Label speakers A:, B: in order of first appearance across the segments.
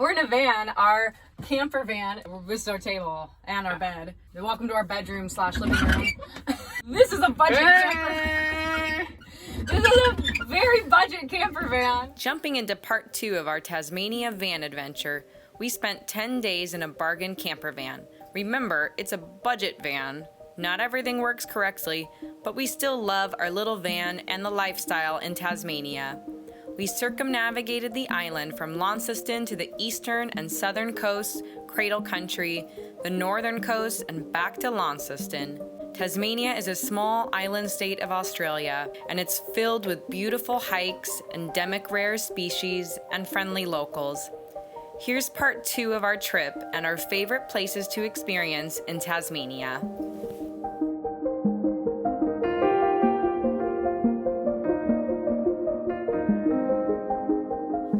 A: We're in a van, our camper van. This is our table and our bed. Welcome to our bedroom / living room. This is a budget camper. This is a very budget camper van. Jumping into part 2 of our Tasmania van adventure, we spent 10 days in a bargain camper van. Remember, it's a budget van. Not everything works correctly, but we still love our little van and the lifestyle in Tasmania. We circumnavigated the island from Launceston to the eastern and southern coasts, Cradle Country, the northern coast, and back to Launceston. Tasmania is a small island state of Australia, and it's filled with beautiful hikes, endemic rare species, and friendly locals. Here's part 2 of our trip and our favorite places to experience in Tasmania.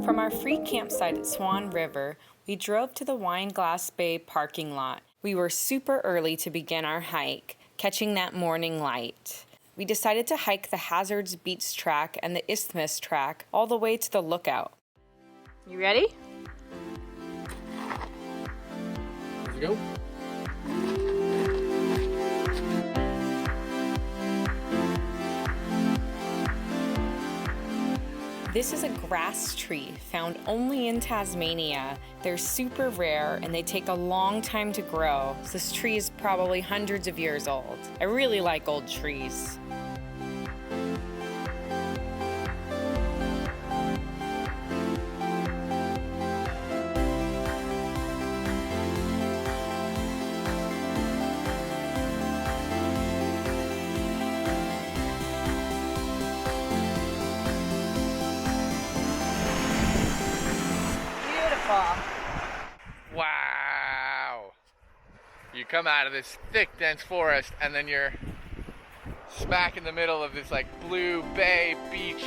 A: From our free campsite at Swan River, we drove to the Wineglass Bay parking lot. We were super early to begin our hike, catching that morning light. We decided to hike the Hazards Beach track and the Isthmus track all the way to the lookout. You ready?
B: Let's go.
A: This is a grass tree found only in Tasmania. They're super rare and they take a long time to grow. So this tree is probably hundreds of years old. I really like old trees.
B: Wow! You come out of this thick, dense forest, and then you're smack in the middle of this like blue bay beach.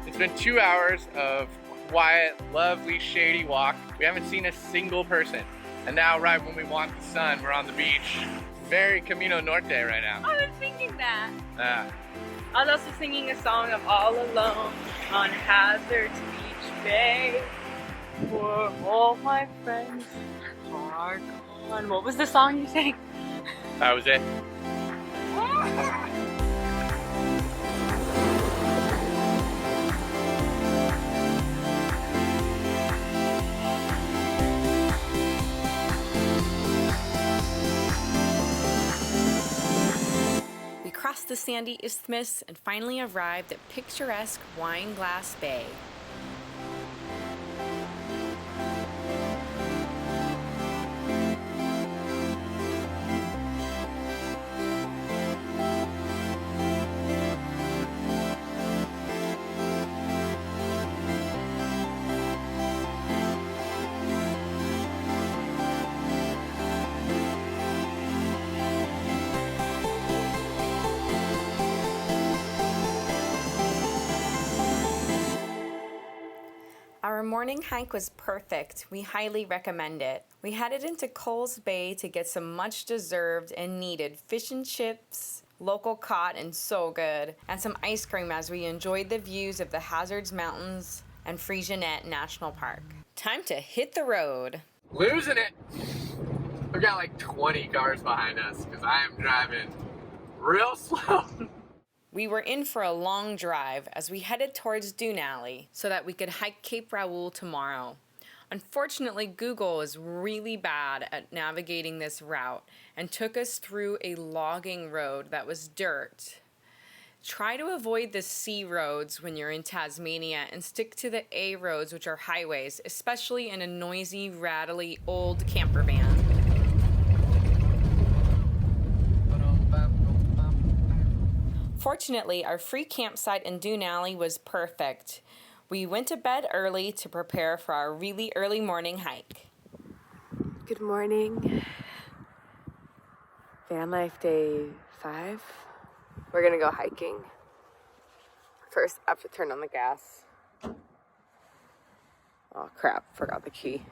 B: It's been 2 hours of quiet, lovely, shady walk. We haven't seen a single person. And now, right when we want the sun, we're on the beach. Very Camino Norte right now.
A: I was thinking that.
B: Yeah.
A: I was also singing a song of All Alone on Hazards Beach Bay. For all my friends are gone. What was the song you sang?
B: That was it.
A: Crossed the sandy isthmus and finally arrived at picturesque Wineglass Bay. Our morning hike was perfect. We highly recommend it. We headed into Coles Bay to get some much deserved and needed fish and chips, local caught and so good, and some ice cream as we enjoyed the views of the Hazards Mountains and Freycinet National Park. Time to hit the road.
B: Losing it. We've got like 20 cars behind us because I am driving real slow.
A: We were in for a long drive as we headed towards Dunalley so that we could hike Cape Raoul tomorrow. Unfortunately, Google is really bad at navigating this route and took us through a logging road that was dirt. Try to avoid the C roads when you're in Tasmania and stick to the A roads, which are highways, especially in a noisy, rattly, old camper van. Fortunately, our free campsite in Dunalley was perfect. We went to bed early to prepare for our really early morning hike.
C: Good morning. Van life day 5. We're gonna go hiking. First, I have to turn on the gas. Oh crap, forgot the key.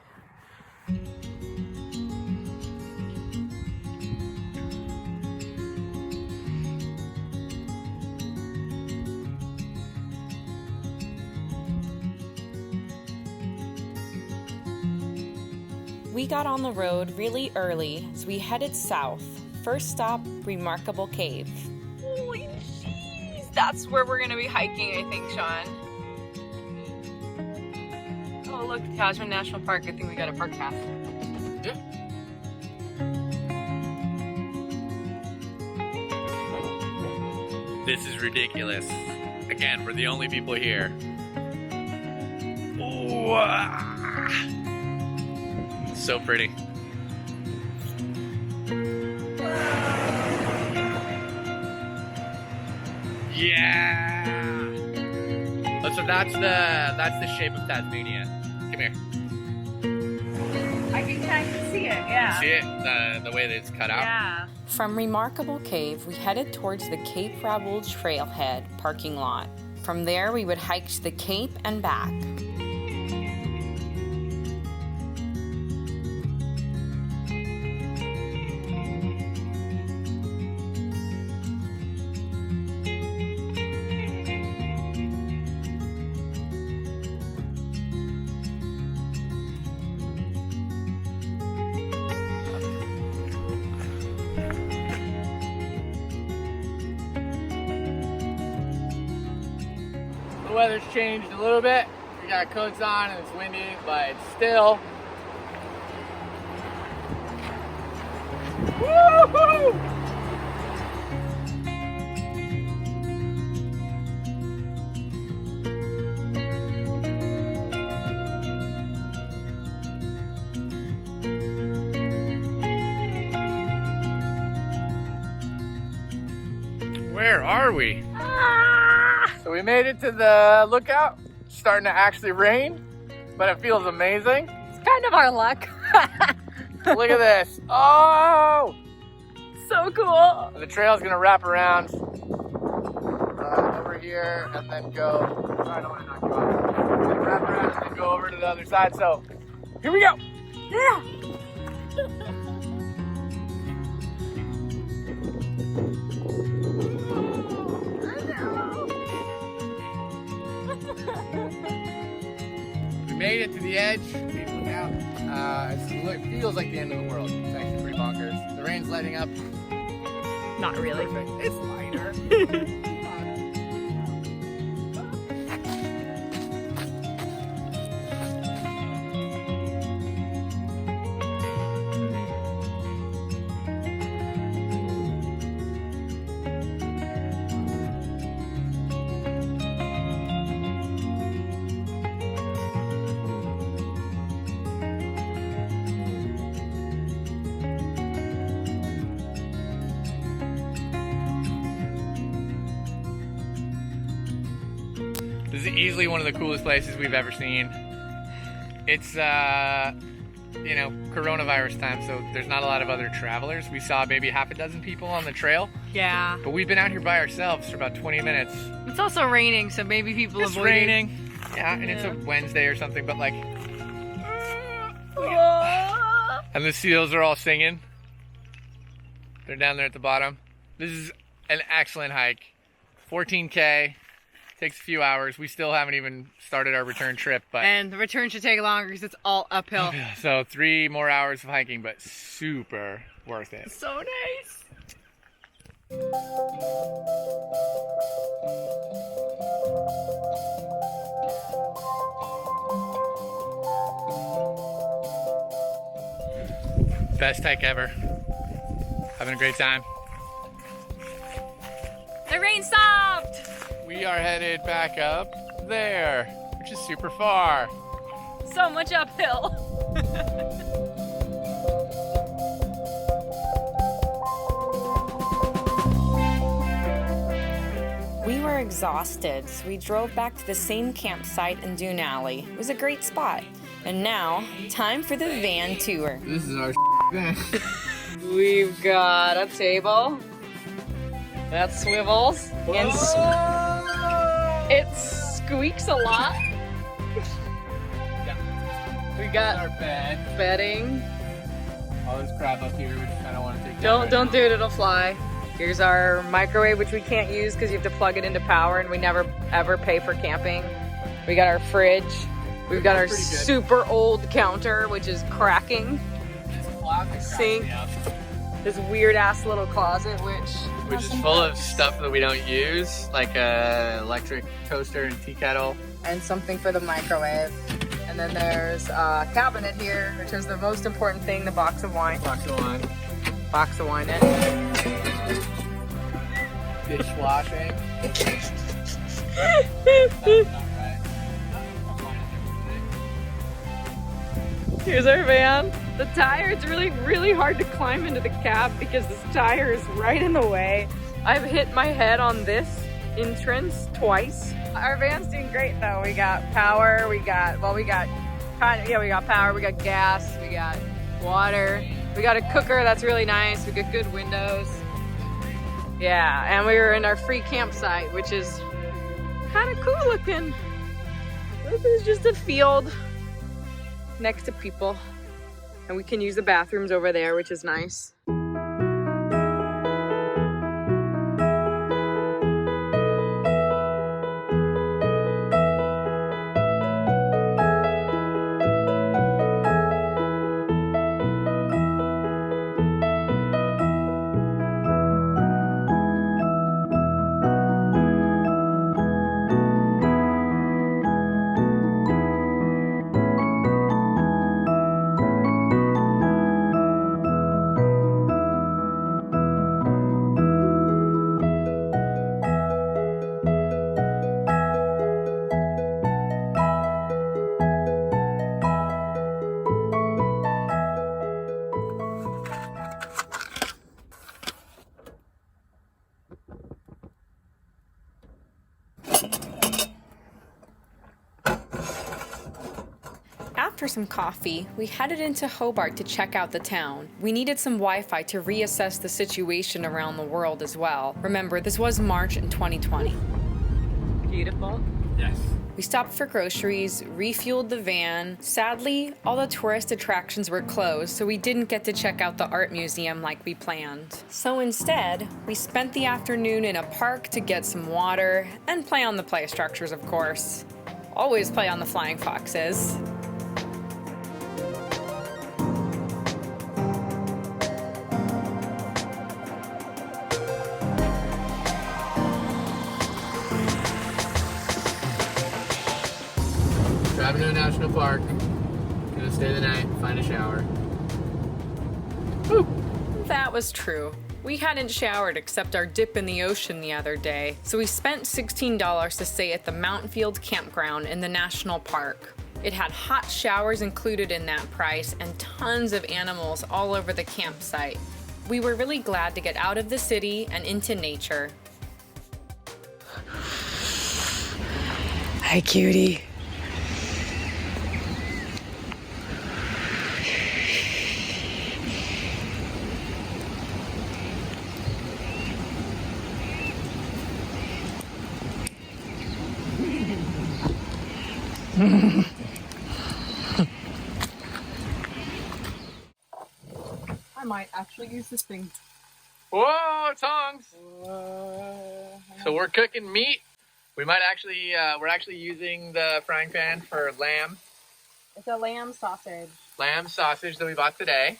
D: We got on the road really early as we headed south. First stop, Remarkable Cave. Holy jeez! That's where we're gonna be hiking, I think, Shawn. Oh look, Tasmania National Park. I think we got a park pass.
B: Yeah. This is ridiculous. Again, we're the only people here. Wow. So pretty. Yeah. So that's the shape of Tasmania. Come here.
D: I can kind of see it, yeah.
B: See it? The way that it's cut out?
D: Yeah. From Remarkable Cave, we headed towards the Cape Raoul trailhead parking lot. From there, we would hike to the Cape and back.
B: The weather's changed a little bit. We got coats on and it's windy, but it's still. Woo-hoo! Where are we? So we made it to the lookout. It's starting to actually rain, but it feels amazing.
D: It's kind of our luck.
B: Look at this. Oh!
D: So cool.
B: The trail's gonna wrap around over here and then go. I don't want to knock you off. Wrap around and then go over to the other side. So here we go.
D: Yeah.
B: We made it to the edge. Look out. It feels like the end of the world. It's actually pretty bonkers. The rain's letting up.
D: Not really.
B: Perfect. It's lighter. This is easily one of the coolest places we've ever seen. It's, you know, coronavirus time, so there's not a lot of other travelers. We saw maybe half a dozen people on the trail,
D: Yeah.
B: but we've been out here by ourselves for about 20 minutes.
D: It's also raining, so maybe people
B: It's
D: avoid
B: raining. Yeah, and it's a Wednesday or something, but like, and the seals are all singing. They're down there at the bottom. This is an excellent hike. 14K. Takes a few hours. We still haven't even started our return trip, but
D: And the return should take longer because it's all uphill.
B: so 3 more hours of hiking, but super worth it.
D: So nice.
B: Best hike ever. Having a great time.
D: The rain stopped.
B: We are headed back up there, which is super far.
D: So much uphill. We were exhausted, so we drove back to the same campsite in Dune Alley. It was a great spot. And now, time for the van tour.
B: This is our van.
D: We've got a table that swivels and it squeaks a lot. We got
B: Our bed.
D: bedding.
B: All this crap up here, which I don't want to take down.
D: Don't do it, it'll fly. Here's our microwave, which we can't use because you have to plug it into power, and we never ever pay for camping. We got our fridge.
C: We've got our
B: Pretty good.
C: super old counter, which is cracking. Sink. This weird ass little closet,
B: Which is full of stuff that we don't use, like a electric toaster and tea kettle.
C: and something for the microwave. And then there's a cabinet here, which is the most important thing, the box of wine.
B: Box of wine.
C: Box of wine.
B: Dishwashing.
C: Here's our van. The tire, it's really hard to climb into the cab because this tire is right in the way. I've hit my head on this entrance twice. Our van's doing great though. We got power, we got power, we got gas, we got water. We got a cooker that's really nice. We got good windows. Yeah, and we were in our free campsite, which is kind of cool looking. This is just a field next to people, and we can use the bathrooms over there, which is nice.
D: After some coffee, we headed into Hobart to check out the town. We needed some Wi-Fi to reassess the situation around the world as well. Remember, this was March in 2020.
C: Beautiful.
B: Yes.
D: We stopped for groceries, refueled the van. Sadly, all the tourist attractions were closed, so we didn't get to check out the art museum like we planned. So instead, we spent the afternoon in a park to get some water and play on the play structures, of course. Always play on the flying foxes.
B: Driving to a national park. Gonna stay the night, find a shower. Woo!
D: That was true. We hadn't showered except our dip in the ocean the other day, so we spent $16 to stay at the Mountfield Campground in the national park. It had hot showers included in that price and tons of animals all over the campsite. We were really glad to get out of the city and into nature.
C: Hi, cutie. I might actually use this thing.
B: Whoa, tongs! So we're cooking meat. We might actually, we're actually using the frying pan for lamb.
C: It's a lamb sausage.
B: Lamb sausage that we bought today.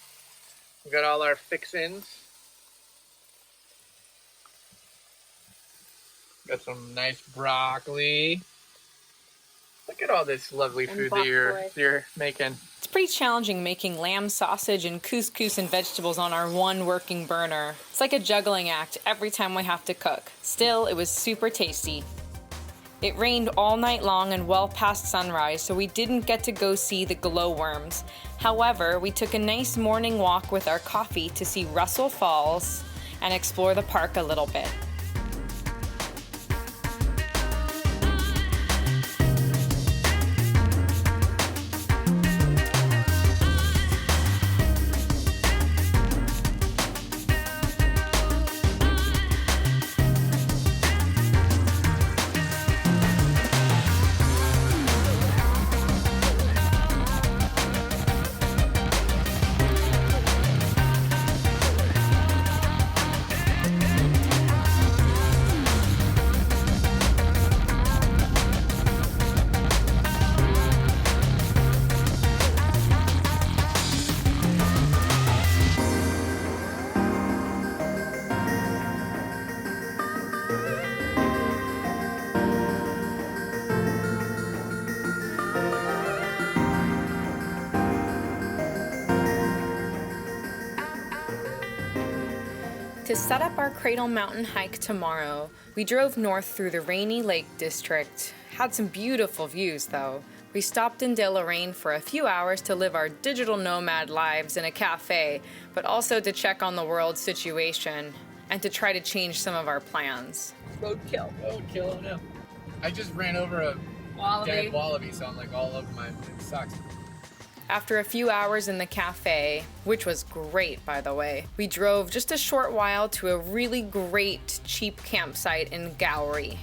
B: We got all our fixins. Got some nice broccoli. Look at all this lovely food that you're making.
D: It's pretty challenging making lamb sausage and couscous and vegetables on our one working burner. It's like a juggling act every time we have to cook. Still, it was super tasty. It rained all night long and well past sunrise, so we didn't get to go see the glowworms. However, we took a nice morning walk with our coffee to see Russell Falls and explore the park a little bit. To set up our Cradle Mountain hike tomorrow, we drove north through the Rainy Lake District. Had some beautiful views though. We stopped in De La Reine for a few hours to live our digital nomad lives in a cafe, but also to check on the world situation and to try to change some of our plans.
A: Roadkill.
B: Roadkill, no. I just ran over a dead wallaby, so I'm like all over my socks.
D: After a few hours in the cafe, which was great by the way, we drove just a short while to a really great cheap campsite in Gowrie.